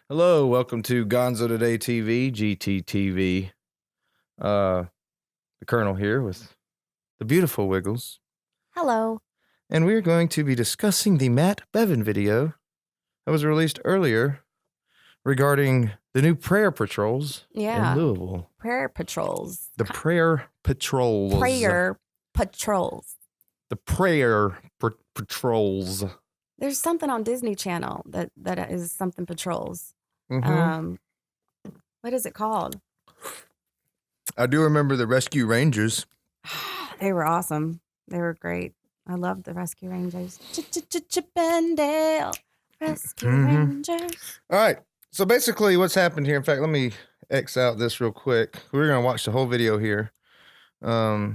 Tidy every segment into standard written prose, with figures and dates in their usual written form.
Hello, welcome to GonzoTodayTV, GTTV. The Colonel here with the beautiful Wiggles. Hello. And we're going to be discussing the Matt Bevin video that was released earlier regarding the new prayer patrols in Louisville. Prayer patrols. The prayer patrols. Prayer patrols. The prayer patrols. There's something on Disney Channel that is something patrols. Mm-hmm. What is it called? I do remember the Rescue Rangers. They were awesome. They were great. I loved the Rescue Rangers. Chip and Dale, Rescue Rangers. All right. So basically what's happened here, in fact, let me X out this real quick. We're going to watch the whole video here. But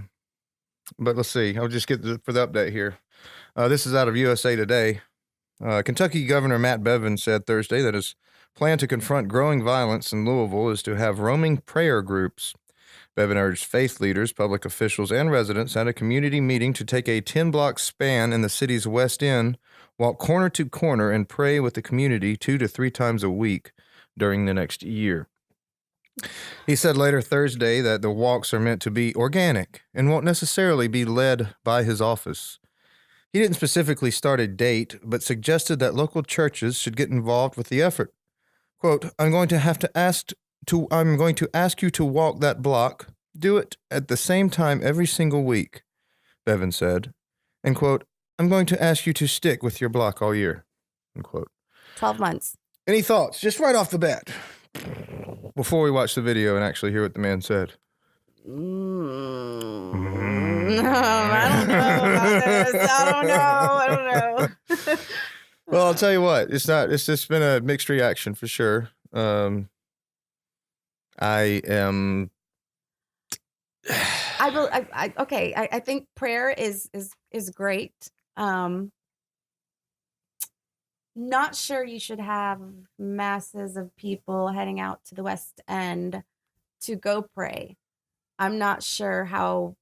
let's see. I'll just get for the update here. This is out of USA Today. Kentucky Governor Matt Bevin said Thursday that his plan to confront growing violence in Louisville is to have roaming prayer groups. Bevin urged faith leaders, public officials, and residents at a community meeting to take a 10-block span in the city's West End, walk corner to corner, and pray with the community 2 to 3 times a week during the next year. He said later Thursday that the walks are meant to be organic and won't necessarily be led by his office. He didn't specifically start a date, but suggested that local churches should get involved with the effort. Quote, I'm going to ask you to walk that block. Do it at the same time every single week, Bevin said. And quote, I'm going to ask you to stick with your block all year. Unquote. 12 months. Any thoughts? Just right off the bat, before we watch the video and actually hear what the man said. I don't know about this. I don't know. Well, I'll tell you what, it's just been a mixed reaction for sure. I think prayer is great. Not sure you should have masses of people heading out to the West End to go pray. I'm not sure how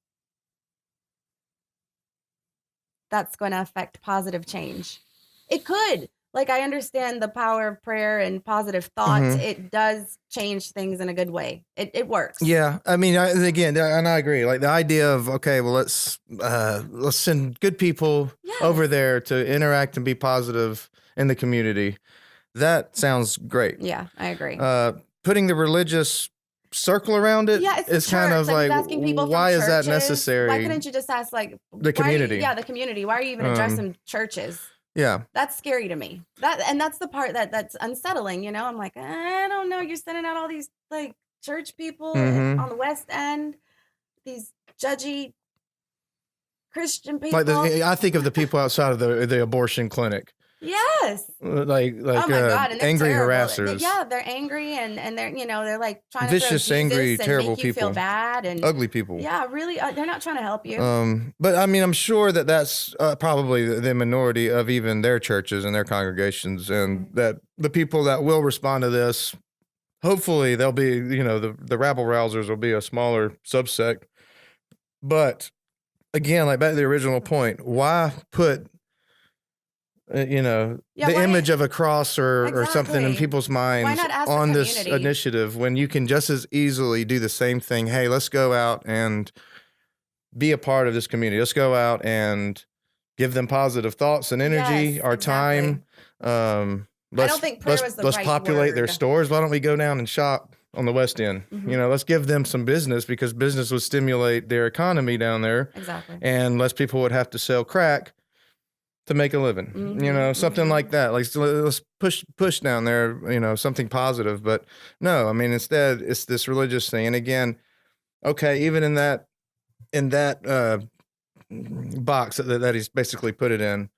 that's going to affect positive change. It could. Like, I understand the power of prayer and positive thoughts. Mm-hmm. It does change things in a good way. It works. Yeah. I mean, I agree. Like the idea of, okay, well, let's send good people over there to interact and be positive in the community. That sounds great. Yeah, I agree. Putting the religious circle around it is kind of like, why is that necessary? Why couldn't you just ask like the community? The community. Why are you even addressing churches? Yeah, that's scary to me. That's the part that's unsettling. You know, I'm like, I don't know. You're sending out all these like church people on the West End, these judgy Christian people. Like I think of the people outside of the abortion clinic. Yes. Like oh my God, and angry terrible. harassers. They're angry and they're they're like trying to vicious, angry, terrible make you people. Feel bad and ugly people. Yeah, really, they're not trying to help you. But I mean, I'm sure that's probably the minority of even their churches and their congregations, and that the people that will respond to this, hopefully they'll be, the rabble rousers will be a smaller subsect. But again, like back to the original point, why put the image of a cross or something in people's minds on this initiative when you can just as easily do the same thing? Hey, let's go out and be a part of this community. Let's go out and give them positive thoughts and energy, our time. I don't think prayer was the let's right populate word. their stores. Why don't we go down and shop on the West End? Mm-hmm. Let's give them some business, because business would stimulate their economy down there. Exactly. And less people would have to sell crack to make a living, something like that. Like, let's push down there, something positive. But no, I mean, instead it's this religious thing. And again, okay, even in that box that he's basically put it in,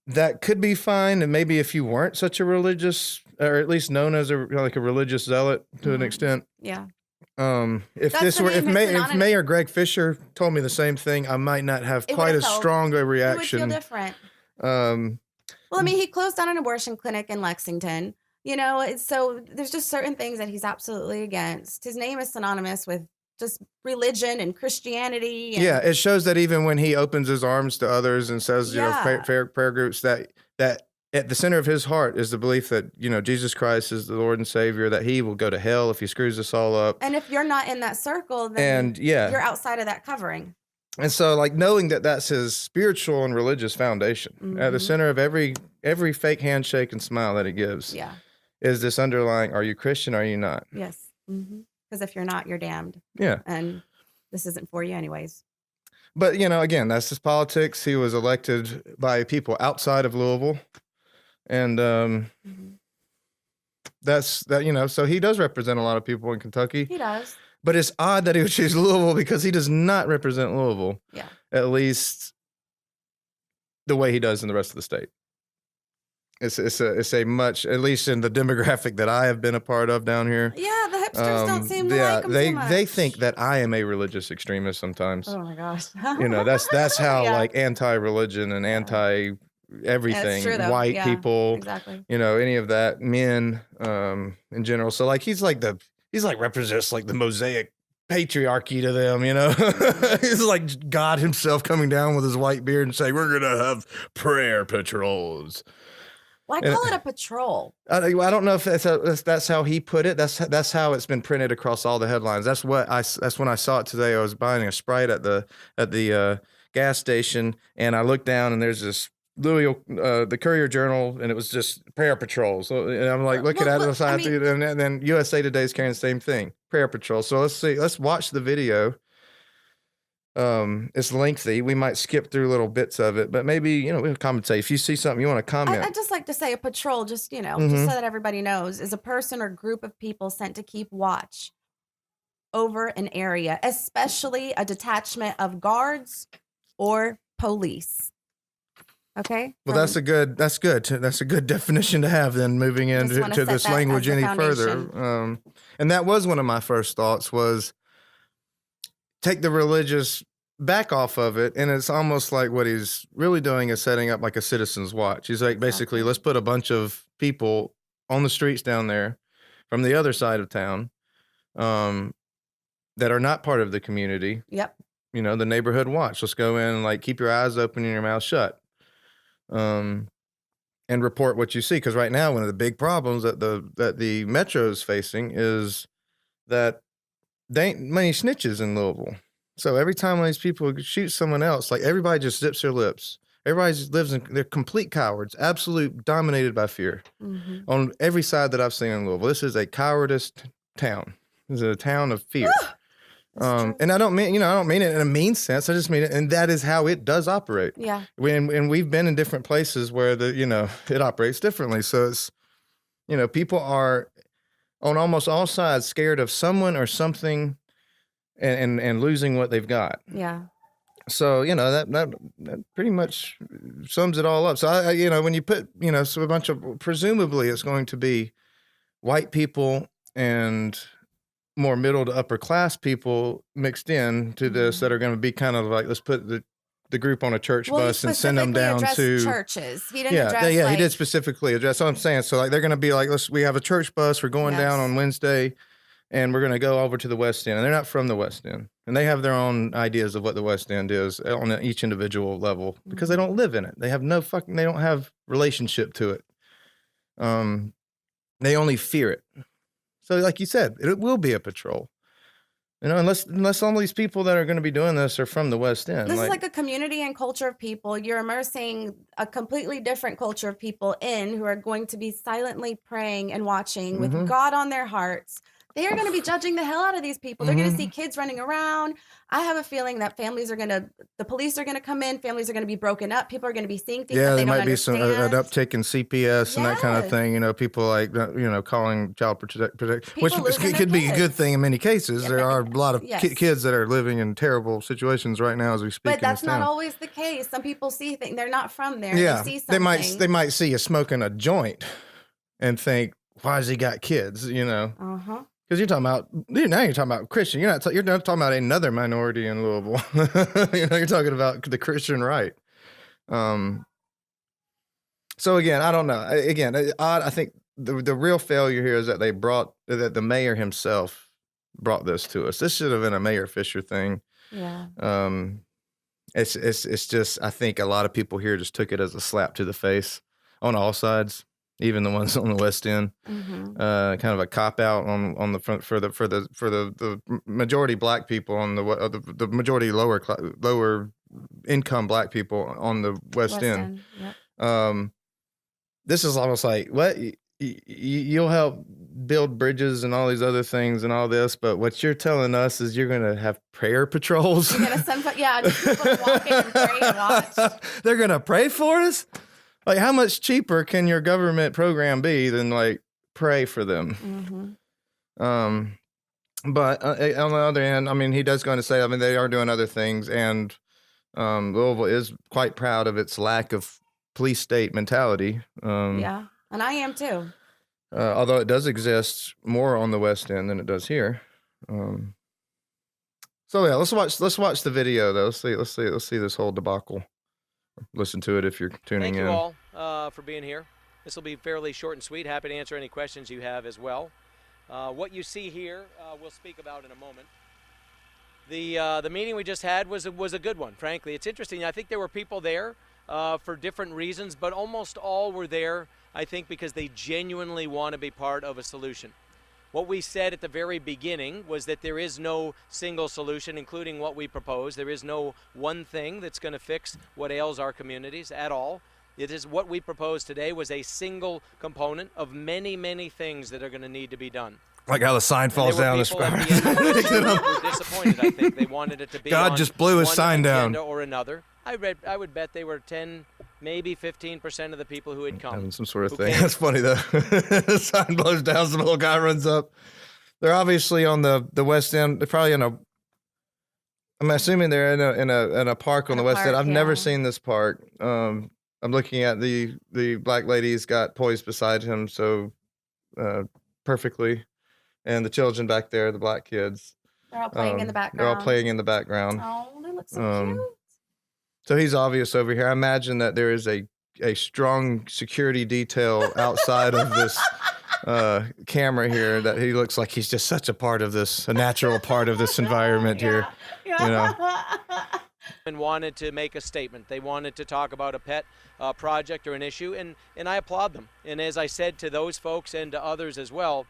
that could be fine. And maybe if you weren't such a religious, or at least known as a religious zealot to an extent. Yeah. If Mayor Greg Fisher told me the same thing, I might not have quite as strong a reaction. It would feel different. Well, I mean, he closed down an abortion clinic in Lexington, so there's just certain things that he's absolutely against. His name is synonymous with just religion and Christianity. And it shows that even when he opens his arms to others and says, prayer groups, that at the center of his heart is the belief that, you know, Jesus Christ is the Lord and Savior, that he will go to hell if he screws us all up. And if you're not in that circle, then And yeah, you're outside of that covering. and so like knowing that that's his spiritual and religious foundation at the center of every fake handshake and smile that he gives is this underlying, are you Christian? Are you not? Yes. Because if you're not, you're damned. Yeah. And this isn't for you anyways. But, you know, again, that's his politics. He was elected by people outside of Louisville. And that's that, you know, so he does represent a lot of people in Kentucky. He does. But it's odd that he would choose Louisville because he does not represent Louisville. Yeah. At least the way he does in the rest of the state. It's a much, at least in the demographic that I have been a part of down here. Yeah, the hipsters don't seem to like him too much. They think that I am a religious extremist sometimes. Oh my gosh. You know, that's how like anti-religion and anti-everything, true, though. white people, Exactly. you know, any of that, men in general. So like he's like represents like the Mosaic patriarchy to them, you know. He's like God himself coming down with his white beard and saying, we're gonna have prayer patrols. Well, I call it a patrol. I don't know if that's how he put it. That's how it's been printed across all the headlines. That's when I saw it today. I was buying a Sprite at the gas station, and I looked down, and there's this Louisville, the Courier Journal, and it was just prayer patrol. So and I'm like looking at it, and then USA Today is carrying the same thing, prayer patrol. So let's watch the video. It's lengthy. We might skip through little bits of it, but maybe, you know, we'll commentate. If you see something you want to comment. I'd just like to say a patrol, just, you know, just so that everybody knows, is a person or group of people sent to keep watch over an area, especially a detachment of guards or police. Okay. Well, that's a good definition to have then moving into this language any further. And that was one of my first thoughts was take the religious back off of it. And it's almost like what he's really doing is setting up like a citizen's watch. He's like, basically, let's put a bunch of people on the streets down there from the other side of town that are not part of the community. Yep. You know, the neighborhood watch. Let's go in and like keep your eyes open and your mouth shut. And report what you see. Because right now, one of the big problems that the metro is facing is that there ain't many snitches in Louisville. So every time one of these people shoot someone else, like everybody just zips their lips. Everybody they're complete cowards, absolute dominated by fear on every side that I've seen in Louisville. This is a cowardice town. This is a town of fear. And I don't mean it in a mean sense. I just mean it, and that is how it does operate. Yeah. And we've been in different places where it operates differently. So it's, you know, people are on almost all sides scared of someone or something and losing what they've got. Yeah. So, you know, that pretty much sums it all up. So, when you put, so a bunch of, presumably it's going to be white people and more middle to upper class people mixed in to this that are going to be kind of like, let's put the group on a church bus and send them down to churches. He didn't address he did specifically address. That's what I'm saying. So like they're going to be like, we have a church bus. We're going down on Wednesday, and we're going to go over to the West End. And they're not from the West End, and they have their own ideas of what the West End is on each individual level because they don't live in it. They have they don't have relationship to it. They only fear it. So like you said, it will be a patrol. You know, unless all these people that are going to be doing this are from the West End. This is like a community and culture of people. You're immersing a completely different culture of people in who are going to be silently praying and watching with God on their hearts. They are going to be judging the hell out of these people. They're going to see kids running around. I have a feeling that the police are going to come in. Families are going to be broken up. People are going to be seeing things that they don't understand. Yeah, there might be an uptick in CPS and that kind of thing. You know, people like, calling child protection, which could be a good thing in many cases. Yeah, there are a lot of kids that are living in terrible situations right now as we speak. But that's not always the case. Some people see things. They're not from there. Yeah, they see something. They might see you smoking a joint and think, why has he got kids? You know? Because you're talking about Christian. You're not talking about another minority in Louisville. You're talking about the Christian right. So again, I don't know. I think the real failure here is that that the mayor himself brought this to us. This should have been a Mayor Fisher thing. Yeah. It's just, I think a lot of people here just took it as a slap to the face on all sides, even the ones on the West End. Kind of a cop out on the front for the majority black people on the majority lower income black people on the West End. Yep. This is almost like, what, you'll help build bridges and all these other things and all this, but what you're telling us is you're gonna have prayer patrols. You're gonna send, just people walking and pray and watch. They're gonna pray for us. Like, how much cheaper can your government program be than like pray for them? But on the other hand, I mean, he does go on to say, I mean, they are doing other things, and Louisville is quite proud of its lack of police state mentality. Yeah, and I am too. Although it does exist more on the West End than it does here. So yeah, let's watch the video though. Let's see this whole debacle. Listen to it if you're tuning in. Thank you all for being here. This will be fairly short and sweet. Happy to answer any questions you have as well. What you see here, we'll speak about in a moment. The meeting we just had was a good one, frankly. It's interesting. I think there were people there for different reasons, but almost all were there, I think, because they genuinely want to be part of a solution. What we said at the very beginning was that there is no single solution, including what we propose. There is no one thing that's going to fix what ails our communities at all. It is what we proposed today was a single component of many, many things that are going to need to be done. Like how the sign falls down. Were disappointed. I think they wanted it to be. God just blew his sign down. Or another. I would bet they were 10, maybe 15% of the people who had come. Having some sort of thing. That's funny though. The sign blows down, some little guy runs up. They're obviously on the West End. They're probably I'm assuming they're in a park on the West End. I've never seen this park. I'm looking at the black lady's got poised beside him so perfectly, and the children back there, the black kids. They're all playing in the background. They're all playing in the background. Oh, they look so cute. So he's obvious over here. I imagine that there is a strong security detail outside of this camera here, that he looks like he's just such a part of this, a natural part of this environment here. Yeah. You know. And wanted to make a statement. They wanted to talk about a pet project or an issue, and I applaud them. And as I said to those folks and to others as well,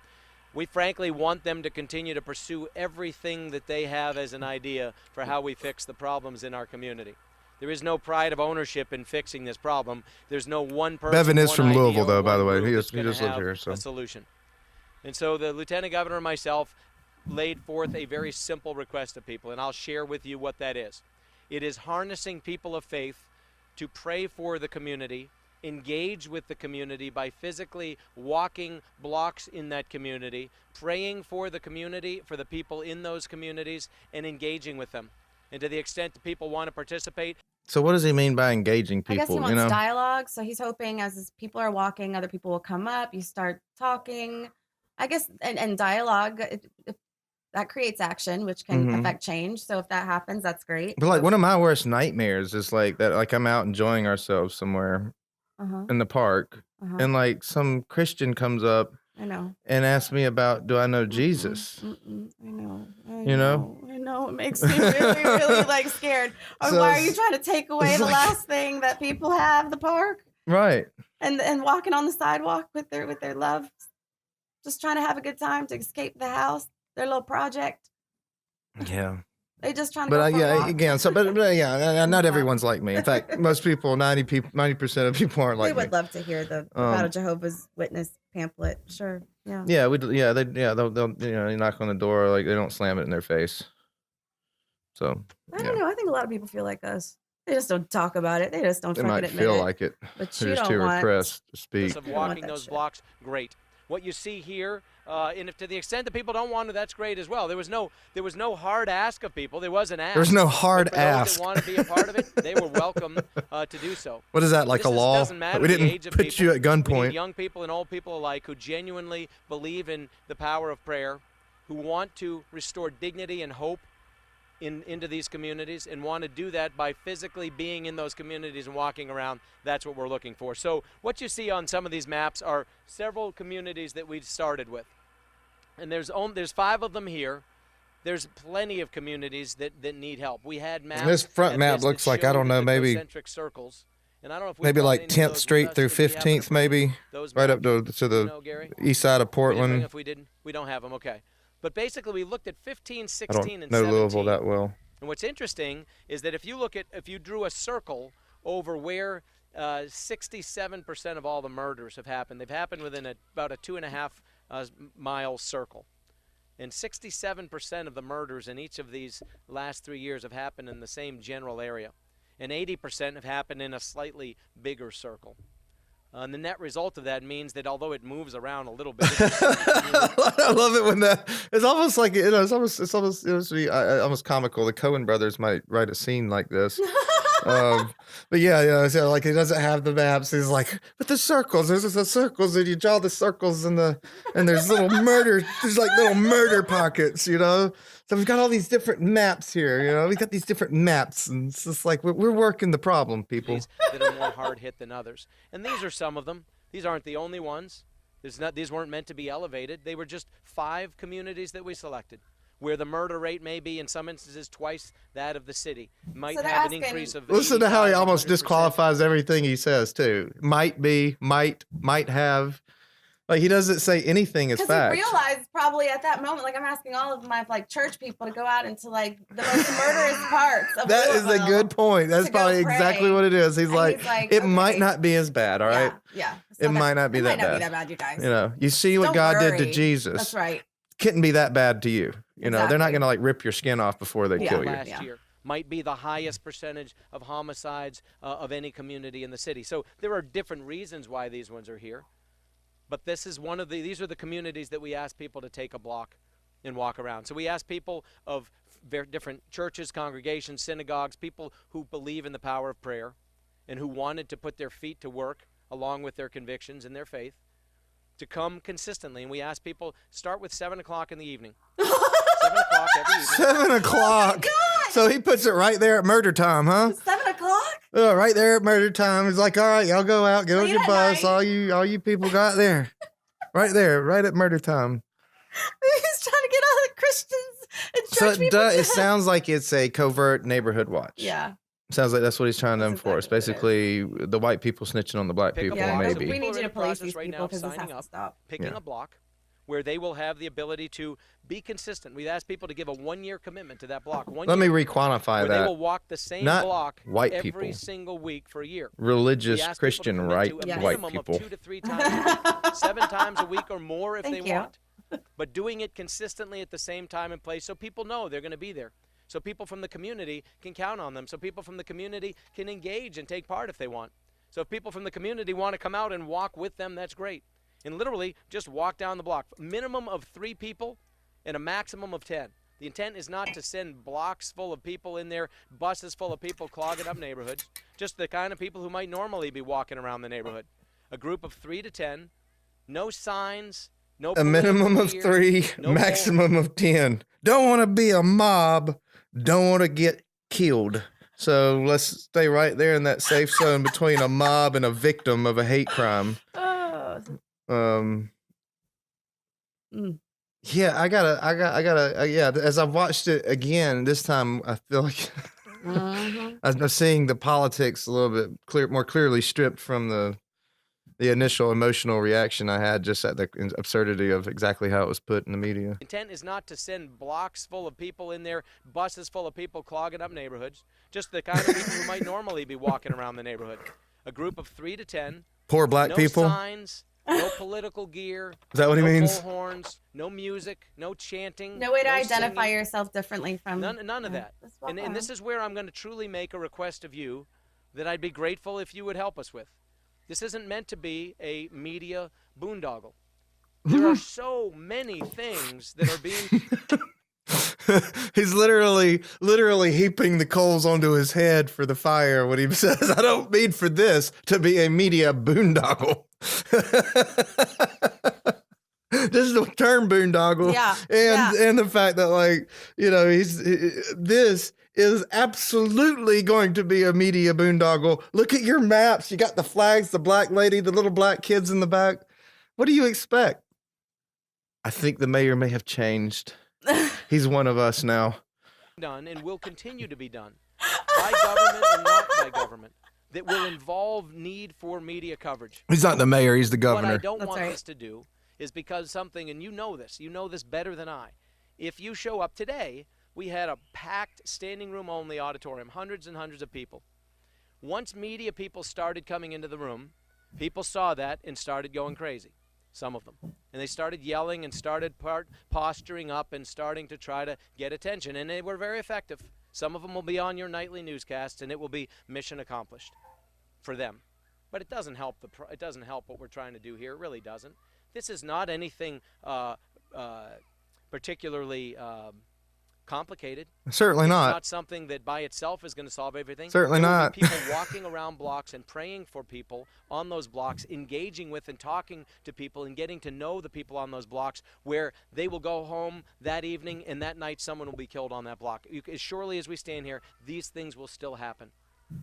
we frankly want them to continue to pursue everything that they have as an idea for how we fix the problems in our community. There is no pride of ownership in fixing this problem. There's no one person. Bevin is from Louisville, though, by the way. He just lives here. So. A solution. And so the Lieutenant Governor and myself laid forth a very simple request to people, and I'll share with you what that is. It is harnessing people of faith to pray for the community, engage with the community by physically walking blocks in that community, praying for the community, for the people in those communities, and engaging with them. And to the extent that people want to participate. So what does he mean by engaging people? I guess he wants dialogue. So he's hoping as people are walking, other people will come up, you start talking. I guess, and dialogue, that creates action, which can affect change. So if that happens, that's great. But like one of my worst nightmares is like that, like I'm out enjoying ourselves somewhere in the park, and like some Christian comes up and asks me about, do I know Jesus? I know. You know? I know. It makes me really, really like scared. Or so why are you trying to take away the last thing that people have, the park? Right. And walking on the sidewalk with their love, just trying to have a good time to escape the house, their little project. Yeah. They just trying to go for a walk. Again, so but yeah, not everyone's like me. In fact, most people, 90% of people aren't like me. We would love to hear about a Jehovah's Witness pamphlet. Sure. Yeah. Yeah, they'll you knock on the door, like they don't slam it in their face. So I don't know. I think a lot of people feel like us. They just don't talk about it. They just don't fucking admit it. They might feel like it. But they're just too repressed to speak. Of walking those blocks, great. What you see here, and if to the extent that people don't want to, that's great as well. There was no hard ask of people. There was an ask. There's no hard ask. Those that want to be a part of it, they were welcome to do so. What is that, like a law? Doesn't matter we didn't the age of put people. you at gunpoint. We need young people and old people alike who genuinely believe in the power of prayer, who want to restore dignity and hope into these communities, and want to do that by physically being in those communities and walking around. That's what we're looking for. So what you see on some of these maps are several communities that we started with. And there's 5 of them here. There's plenty of communities that need help. We had maps. This front map looks like, I don't know, maybe concentric circles. And I don't know if we've maybe gone like into 10th those with Street us, through if we have 15th, them, maybe if we bring maybe those right up maps. to Do you the know, Gary? east side of We didn't bring them. Portland. If we didn't, we don't have them. Okay. But basically, we looked at 15, I 16, don't and know 17. Louisville that well. And what's interesting is that if you drew a circle over where 67% of all the murders have happened, they've happened within about a 2.5 mile circle. And 67% of the murders in each of these last 3 years have happened in the same general area. And 80% have happened in a slightly bigger circle. And the net result of that means that although it moves around a little bit, I love it when it's almost like it's almost comical. The Coen brothers might write a scene like this. But yeah, so like he doesn't have the maps. He's like, but the circles, there's the circles, and you draw the circles and there's there's like little murder pockets, So we've got all these different maps here, we got these different maps, and it's just like we're working the problem, people. that are more hard hit than others. And these are some of them. These aren't the only ones. These weren't meant to be elevated. They were just 5 communities that we selected, where the murder rate may be in some instances twice that of the city. Might So they're have an asking- increase of Listen to how he 85, almost 100%. disqualifies everything he says too. Might be, might have. Like he doesn't say anything as Because fact. he realized probably at that moment, like I'm asking all of my church people to go out into like the most murderous parts of That is a Louisville. good point. That's to go probably pray. exactly what it is. He's And like, he's like, it okay. might not be as bad, all right? Yeah. It might not be that It might not bad. be that bad, you guys. You see what Don't God did to worry. Jesus. That's right. Couldn't be that bad to you. They're not Exactly. going to like rip your skin off before they Yeah. kill you. Last year might be the highest percentage of homicides of any community in the city. So there are different reasons why these ones are here. But this is these are the communities that we ask people to take a block and walk around. So we ask people of different churches, congregations, synagogues, people who believe in the power of prayer and who wanted to put their feet to work along with their convictions and their faith to come consistently. And we ask people, start with 7 o'clock in the evening. 7 o'clock every evening. 7 o'clock. So he puts it right there at murder time, huh? 7 o'clock? Oh, right there at murder time. He's like, all right, y'all go out, get on Late your at bus. night. All you people got there. Right there, right at murder time. He's trying to get all the Christians and church So people. it sounds like it's a covert neighborhood watch. Yeah. Sounds like that's what he's trying to That's enforce. exactly what Basically, the white people snitching on the black Pick a people, block. Yeah, maybe. we need People are you in to the police process these right people now of because this has signing to up. stop. Picking Yeah. a block where they will have the ability to be consistent. We've asked people to give a 1-year commitment to that block. Let me re-quantify where they that. will walk the same Not block white every people. single week for a year. Religious, We ask people to Christian, commit right, to a Yes. white minimum people. of 2 to 3 times a week, 7 times a week or more if Thank they you. want. But doing it consistently at the same time and place so people know they're going to be there. So people from the community can count on them. So people from the community can engage and take part if they want. So if people from the community want to come out and walk with them, that's great. And literally just walk down the block. Minimum of 3 people and a maximum of 10. The intent is not to send blocks full of people in there, buses full of people clogging up neighborhoods, just the kind of people who might normally be walking around the neighborhood. A group of 3 to 10, no signs, no A minimum of political 3, gear, no maximum of 10. Don't want to be a mob. Don't want to get killed. So let's stay right there in that safe zone between a mob and a victim of a hate crime. Oh. Yeah, I gotta, yeah, as I've watched it again, this time I feel like Mhm. I'm seeing the politics a little bit more clearly stripped from the initial emotional reaction I had just at the absurdity of exactly how it was put in the media. Intent is not to send blocks full of people in there, buses full of people clogging up neighborhoods, just the kind of people who might normally be walking around the neighborhood. A group of 3 to 10, Poor black no people. signs, no political gear. Is that what he no means? bullhorns, no music, no chanting. No way to identify singing. yourself differently from None of that. That's And this is where I'm going to truly make a request of you that I'd be grateful if you would help us with. This isn't meant to be a media boondoggle. There are so many things that are being He's literally heaping the coals onto his head for the fire when he says, I don't mean for this to be a media boondoggle. This is the term boondoggle. Yeah, And the fact that, like, this is absolutely going to be a media boondoggle. Look at your maps. You got the flags, the black lady, the little black kids in the back. What do you expect? I think the mayor may have changed. He's one of us now. done and will continue to be done by government and not by government. that will involve need for media coverage. He's not the mayor, he's the What I governor. don't That's want right. this to do is because something, and you know this better than I. If you show up today, we had a packed standing room only auditorium, hundreds and hundreds of people. Once media people started coming into the room, people saw that and started going crazy, some of them. And they started yelling and started posturing up and starting to try to get attention. And they were very effective. Some of them will be on your nightly newscasts, and it will be mission accomplished for them. But it doesn't help it doesn't help what we're trying to do here. It really doesn't. This is not anything particularly complicated. Certainly It's not. not something that by itself is going to solve everything. Certainly There will not. be people walking around blocks and praying for people on those blocks, engaging with and talking to people and getting to know the people on those blocks, where they will go home that evening and that night someone will be killed on that block. As surely as we stand here, these things will still happen.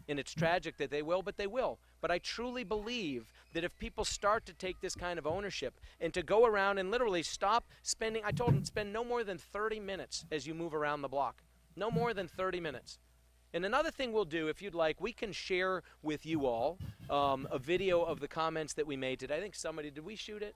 And it's tragic that they will, but they will. But I truly believe that if people start to take this kind of ownership and to go around and literally stop spending, I told them, spend no more than 30 minutes as you move around the block. No more than 30 minutes. And another thing we'll do, if you'd like, we can share with you all a video of the comments that we made today. I think somebody, did we shoot it?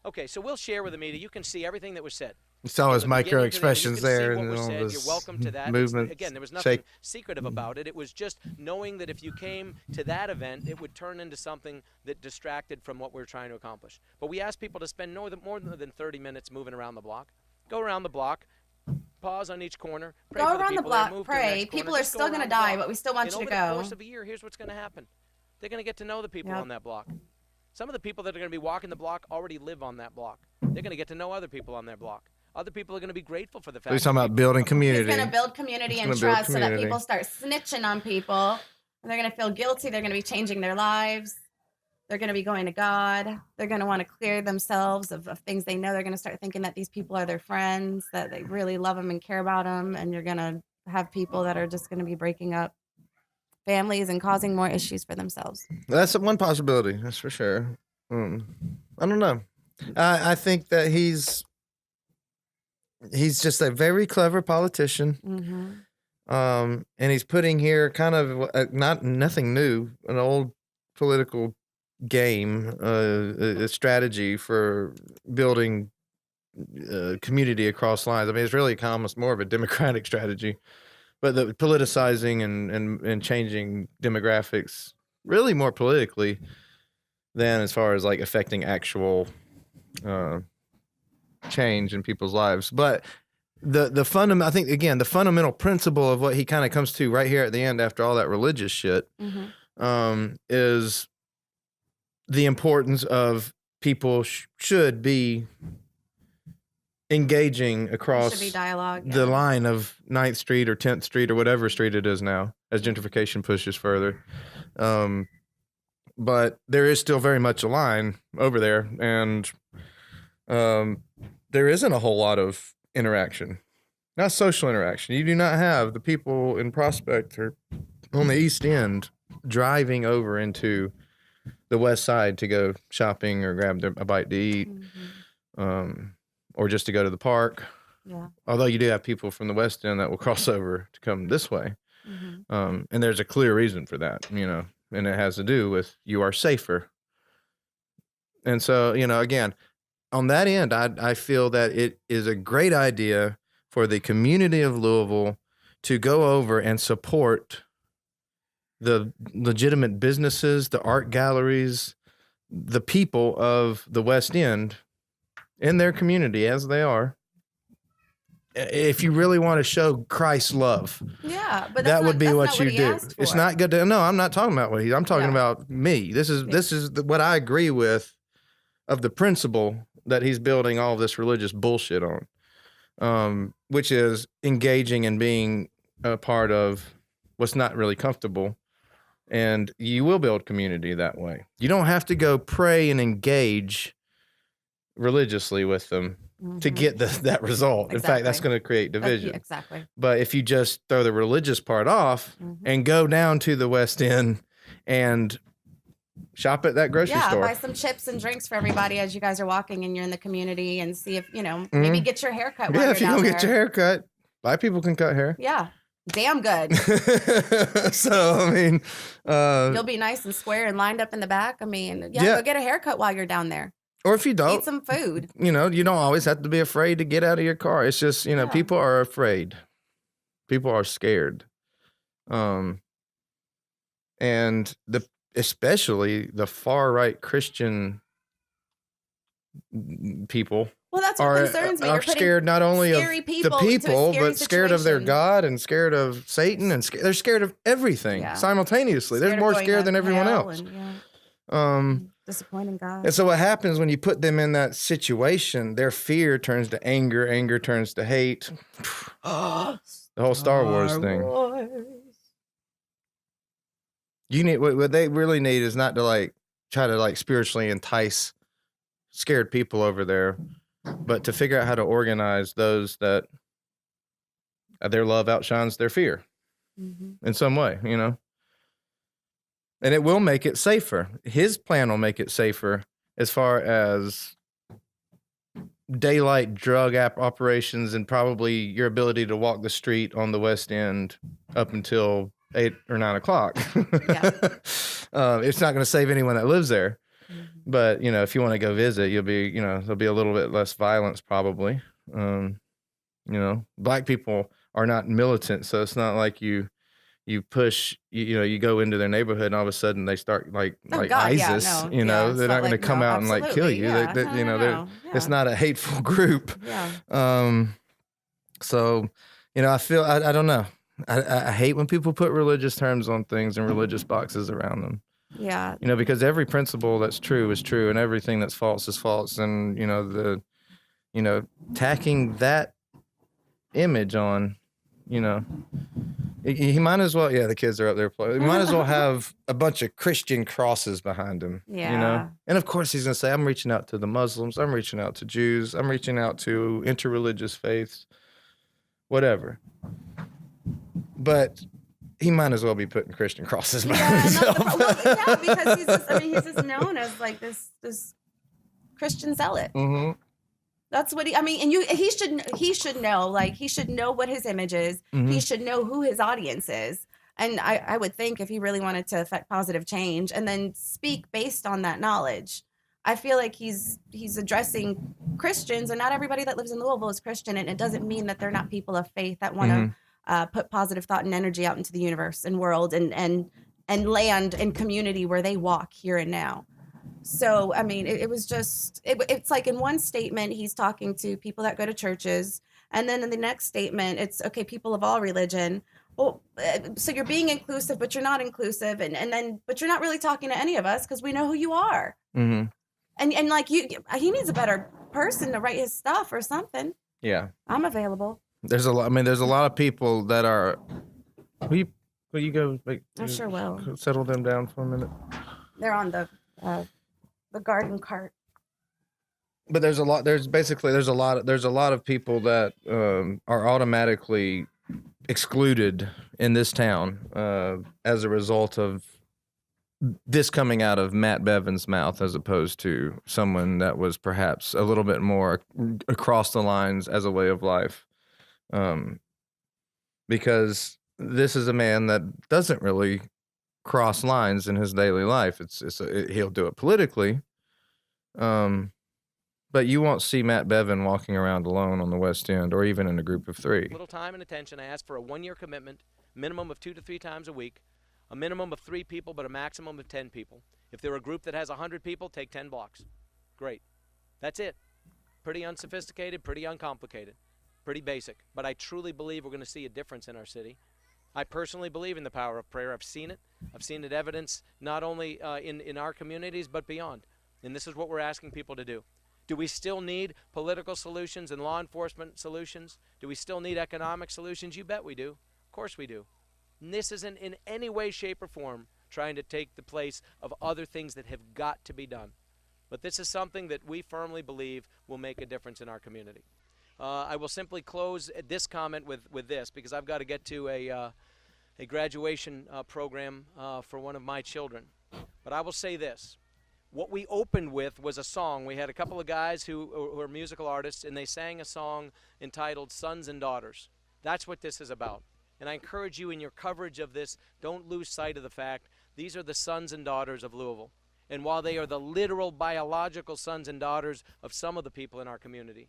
Okay, so we'll share with the media. You can see everything that was said. You saw his From the beginning micro to the end, expressions you can see there, what and was all said. this You're welcome to that. movement. Again, there was nothing shake. secretive about it. It was just knowing that if you came to that event, it would turn into something that distracted from what we're trying to accomplish. But we asked people to spend more than 30 minutes moving around the block. Go around the block. Pause on each corner. Pray Go for the around the people there, block, move to the pray. next People corner, are just go still going to around the die, block. but we still want And you over to the go. course of a year, here's what's going to happen. They're going to get to know the people Yep. on that block. Some of the people that are going to be walking the block already live on that block. They're going to get to know other people on their block. Other people are going to be grateful for the fact. He's talking about building He's community. going to build community He's and gonna build trust so that community. people start snitching on people. And they're going to feel guilty. They're going to be changing their lives. They're going to be going to God. They're going to want to clear themselves of things they know. They're going to start thinking that these people are their friends, that they really love them and care about them. And you're going to have people that are just going to be breaking up families and causing more issues for themselves. That's one possibility. That's for sure. I don't know. I think that he's just a very clever politician. Mm-hmm. And he's putting here kind of nothing new, an old political game, a strategy for building community across lines. I mean, it's really almost more of a democratic strategy, but the politicizing and changing demographics really more politically than as far as like affecting actual change in people's lives. But the fundamental, I think, again, the fundamental principle of what he kind of comes to right here at the end after all that religious shit, is the importance of people should be engaging across Should be dialogue. the line of 9th Street or 10th Street or whatever street it is now as gentrification pushes further. But there is still very much a line over there, and there isn't a whole lot of interaction, not social interaction. You do not have the people in Prospect or on the East End driving over into the West Side to go shopping or grab a bite to eat, or just to go to the park. Yeah. Although you do have people from the West End that will cross over to come this way. And there's a clear reason for that, and it has to do with you are safer. And so, again, on that end, I feel that it is a great idea for the community of Louisville to go over and support the legitimate businesses, the art galleries, the people of the West End in their community as they are. If you really want to show Christ's love, Yeah, but that would be that's what not you he do. asked It's for. not good to. No, I'm not talking about what I'm talking about me. This is what I agree with of the principle that he's building all this religious bullshit on, which is engaging and being a part of what's not really comfortable. And you will build community that way. You don't have to go pray and engage religiously with them to get that result. In fact, that's Exactly. going to create division. Exactly. But if you just throw the religious part off and go down to the West End and shop at that grocery store. Buy some chips and drinks for everybody as you guys are walking and you're in the community, and see if, maybe get your hair cut while Yeah, you're if you down don't there. get your hair cut, black people can cut hair. Yeah. Damn good. So, I mean, You'll be nice and square and lined up in the back. I mean, yeah, Yeah. go get a haircut while you're down there. or if you don't, Eat some food. you know, you don't always have to be afraid to get out of your car. It's just, you know, Yeah. people are afraid. People are scared. And especially the far right Christian people Well, that's what concerns me. are You're putting scared not only of scary the people into a people, scary but scared of their situation. God and scared of Satan, and they're scared of everything Yeah. simultaneously. Scared They're of more going scared to than everyone hell else. and, yeah, disappointing God. And so what happens when you put them in that situation, their fear turns to anger, anger turns to hate. The whole Star Wars thing. You need what they really need is not to like try to like spiritually entice scared people over there, but to figure out how to organize those that their love outshines their fear in some way, you know? And it will make it safer. His plan will make it safer as far as daylight drug operations and probably your ability to walk the street on the West End up until 8 or 9 o'clock. It's not going to save anyone that lives there. But, you know, if you want to go visit, you'll be, you know, there'll be a little bit less violence probably. You know, black people are not militant, so it's not like you push, you know, you go into their neighborhood and all of a sudden they start like God, ISIS, yeah, no, you know, yeah, they're it's not not going to like- come no, out and like kill absolutely, you. yeah, They, no, you know, no, it's yeah. not a hateful group. Yeah. So, you know, I don't know. I hate when people put religious terms on things and religious boxes around them. Yeah. You know, because every principle that's true is true, and everything that's false is false. And you know, tacking that image on, you know, he might as well. Yeah, the kids are up there playing. He might as well have a bunch of Christian crosses behind him. You Yeah. know, and of course he's gonna say, "I'm reaching out to the Muslims. I'm reaching out to Jews. I'm reaching out to interreligious faiths, whatever." But he might as well be putting Christian crosses behind Yeah, and that's himself. yeah, because he's just known as like this Christian zealot. That's what he should know, like he should know what his image is. He should know who his audience is. And I would think if he really wanted to affect positive change and then speak based on that knowledge, I feel like he's addressing Christians, and not everybody that lives in Louisville is Christian, and it doesn't mean that they're not people of faith that want to put positive thought and energy out into the universe and world and land and community where they walk here and now. So, I mean, it was just, it's like in one statement, he's talking to people that go to churches. And then in the next statement, it's, okay, people of all religion. Well, so you're being inclusive, but you're not inclusive. But you're not really talking to any of us because we know who you are. And like he needs a better person to write his stuff or something. Yeah. I'm available. There's a lot. I mean, there's a lot of people that are. Will you go? Like, I sure will. Settle them down for a minute. They're on the garden cart. But there's a lot. There's a lot of people that are automatically excluded in this town as a result of this coming out of Matt Bevin's mouth, as opposed to someone that was perhaps a little bit more across the lines as a way of life. Because this is a man that doesn't really cross lines in his daily life. He'll do it politically, but you won't see Matt Bevin walking around alone on the West End or even in a group of 3. Little time and attention. I ask for a 1-year commitment, minimum of 2 to 3 times a week, a minimum of 3 people, but a maximum of 10 people. If they're a group that has 100 people, take 10 blocks. Great. That's it. Pretty unsophisticated, pretty uncomplicated, pretty basic. But I truly believe we're going to see a difference in our city. I personally believe in the power of prayer. I've seen it. I've seen it evidenced not only in our communities, but beyond. And this is what we're asking people to do. Do we still need political solutions and law enforcement solutions? Do we still need economic solutions? You bet we do. Of course we do. And this isn't in any way, shape, or form trying to take the place of other things that have got to be done. But this is something that we firmly believe will make a difference in our community. I will simply close this comment with this, because I've got to get to a graduation program for one of my children. But I will say this. What we opened with was a song. We had a couple of guys who are musical artists, and they sang a song entitled Sons and Daughters. That's what this is about. And I encourage you in your coverage of this, don't lose sight of the fact these are the sons and daughters of Louisville. And while they are the literal biological sons and daughters of some of the people in our community,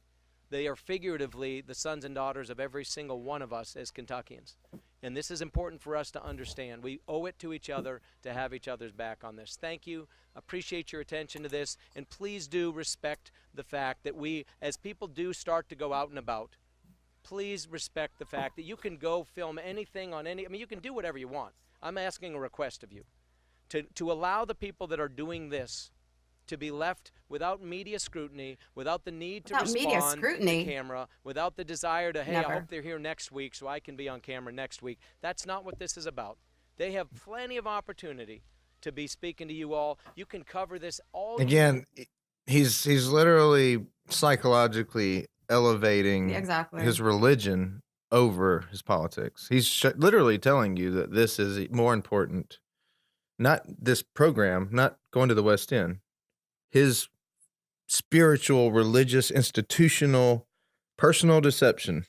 they are figuratively the sons and daughters of every single one of us as Kentuckians. And this is important for us to understand. We owe it to each other to have each other's back on this. Thank you. Appreciate your attention to this. And please do respect the fact that we, as people do start to go out and about, please respect the fact that you can go film anything on any, I mean, you can do whatever you want. I'm asking a request of you to allow the people that are doing this to be left without media scrutiny, without the need to respond to camera, without the desire to, hey, I hope they're here next week so I can be on camera next week. That's not what this is about. They have plenty of opportunity to be speaking to you all. You can cover this all. Again, he's literally psychologically elevating his religion over his politics. He's literally telling you that this is more important. Not this program, not going to the West End. His spiritual, religious, institutional, personal deception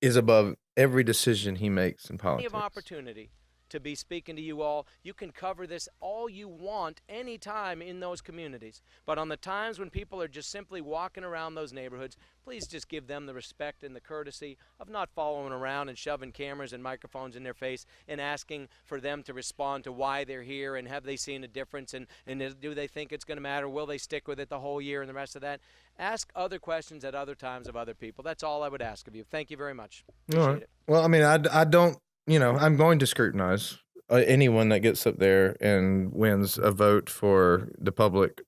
is above every decision he makes in politics. Plenty of opportunity to be speaking to you all. You can cover this all you want anytime in those communities. But on the times when people are just simply walking around those neighborhoods, please just give them the respect and the courtesy of not following around and shoving cameras and microphones in their face and asking for them to respond to why they're here and have they seen a difference and do they think it's going to matter? Will they stick with it the whole year and the rest of that? Ask other questions at other times of other people. That's all I would ask of you. Thank you very much. Appreciate it. Well, I mean, I don't, I'm going to scrutinize anyone that gets up there and wins a vote for the public.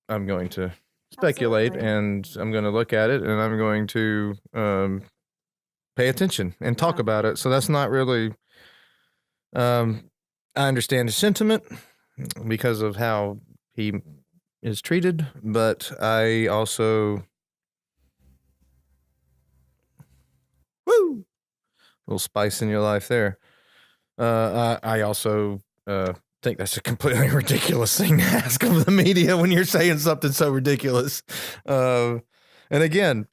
I'm going to speculate and I'm going to look at it and I'm going to pay attention and talk about it. So that's not really, I understand his sentiment because of how he is treated, but I also, little spice in your life there. I also think that's a completely ridiculous thing to ask of the media when you're saying something so ridiculous. And again,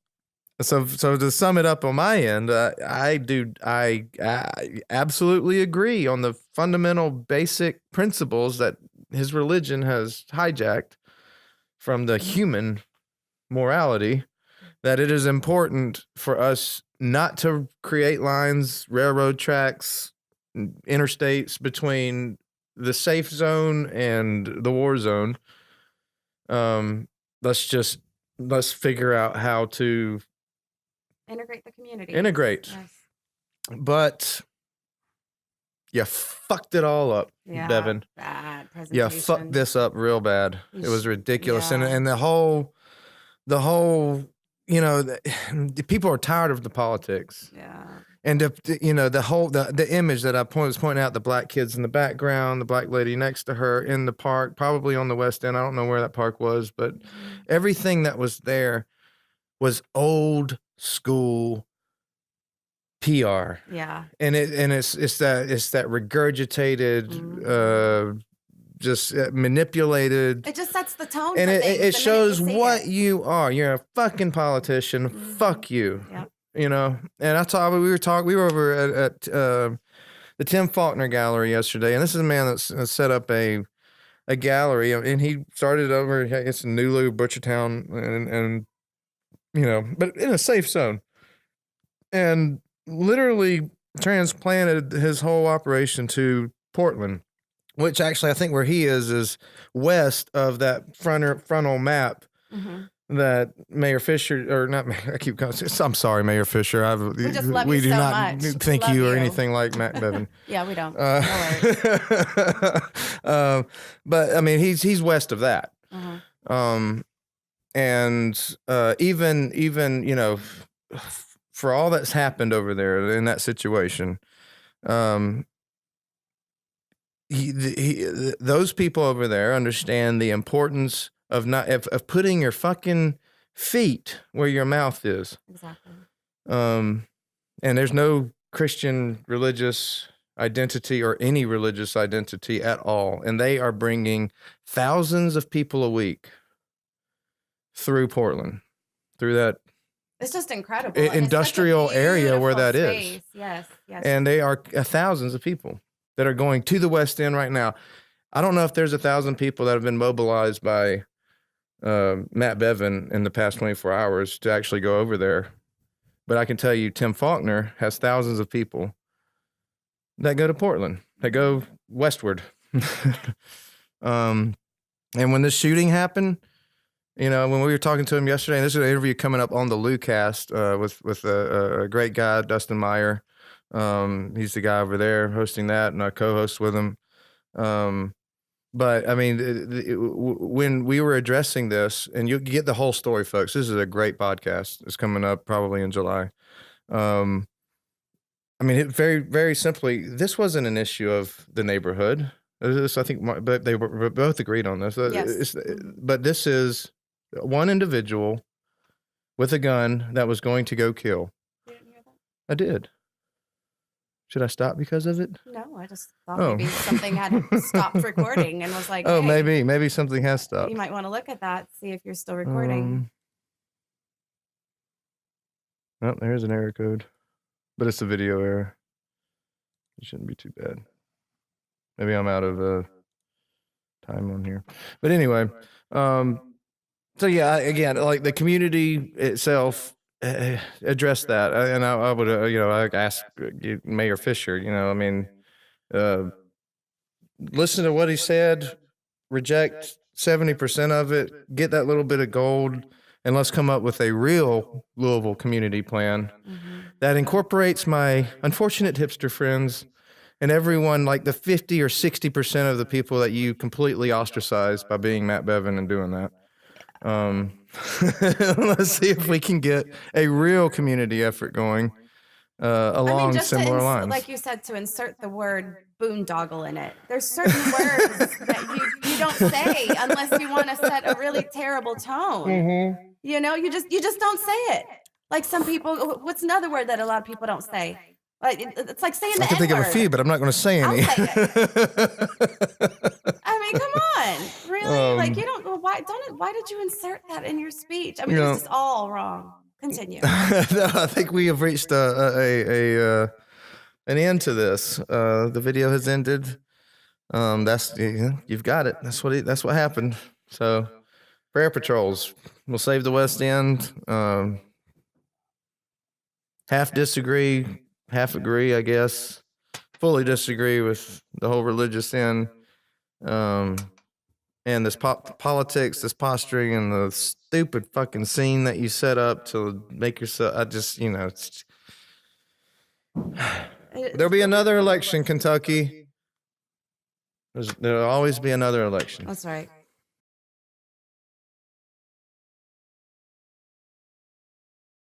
so to sum it up on my end, I absolutely agree on the fundamental basic principles that his religion has hijacked from the human morality, that it is important for us not to create lines, railroad tracks, interstates between the safe zone and the war zone. Let's figure out how to integrate the community. Yes. But you fucked it all up, Bevin. Bad presentation. You fucked this up real bad. It was ridiculous. And the whole, the people are tired of the politics. Yeah. And the image that I was pointing out, the black kids in the background, the black lady next to her in the park, probably on the West End. I don't know where that park was, but everything that was there was old school PR. Yeah. And it's that regurgitated, just manipulated. It just sets the tone. And for it shows what you are. You're a fucking politician. Fuck you. Yep. And I thought we were over at the Tim Faulkner Gallery yesterday, and this is a man that's set up a gallery, and he started over, I guess, in Nulu, Butchertown, and but in a safe zone, and literally transplanted his whole operation to Portland, which actually I think where he is west of that frontal map. Mm-hmm. That Mayor Fisher, or not, I keep calling. I'm sorry, Mayor Fisher. We just love you do so not much. Thank you or anything like Matt Bevin. Yeah, we don't. But I mean, he's west of that. And even for all that's happened over there in that situation, those people over there understand the importance of putting your fucking feet where your mouth is. Exactly. And there's no Christian religious identity or any religious identity at all. And they are bringing thousands of people a week through Portland, through that It's just incredible. And it's such a industrial area where beautiful that is. space. Yes, yes. And they are thousands of people that are going to the West End right now. I don't know if there's 1,000 people that have been mobilized by Matt Bevin in the past 24 hours to actually go over there. But I can tell you, Tim Faulkner has thousands of people that go to Portland, that go westward. And when this shooting happened, you know, when we were talking to him yesterday, and this is an interview coming up on the Loucast with a great guy, Dustin Meyer. He's the guy over there hosting that, and I co-host with him. But I mean, when we were addressing this, and you get the whole story, folks, this is a great podcast. It's coming up probably in July. I mean, very, very simply, this wasn't an issue of the neighborhood. This, I think, but they were both agreed on this. Yes. But this is one individual with a gun that was going to go kill. You didn't hear that? I did. Should I stop because of it? No, I just thought Oh. maybe something had stopped recording and was like, Oh, hey, maybe something has stopped. you might want to look at that, see if you're still recording. Oh, there's an error code, but it's a video error. It shouldn't be too bad. Maybe I'm out of time on here, but anyway, so yeah, again, like the community itself addressed that, and I would, I ask Mayor Fisher, I mean, listen to what he said, reject 70% of it, get that little bit of gold, and let's come up with a real Louisville community plan that incorporates my unfortunate hipster friends and everyone, like the 50 or 60% of the people that you completely ostracized by being Matt Bevin and doing that. Let's see if we can get a real community effort going along just similar lines. like you said, to insert the word boondoggle in it. There's certain words that you don't say unless you want to set a really terrible tone. You know, you just don't say it. Like some people, what's another word that a lot of people don't say? Like it's like saying the I can think of a N-word. few, but I'm not going to say any. I'll say I mean, come on, really? Like you don't. Why did you insert that in your speech? I mean, it's just all wrong. Continue. No, I think we have reached an end to this. The video has ended. You've got it. That's what happened. So, prayer patrols. We'll save the West End. Half disagree, half agree, I guess. Fully disagree with the whole religious end. And this politics, this posturing, and the stupid fucking scene that you set up to make yourself, there'll be another election, Kentucky. There'll always be another election. That's right.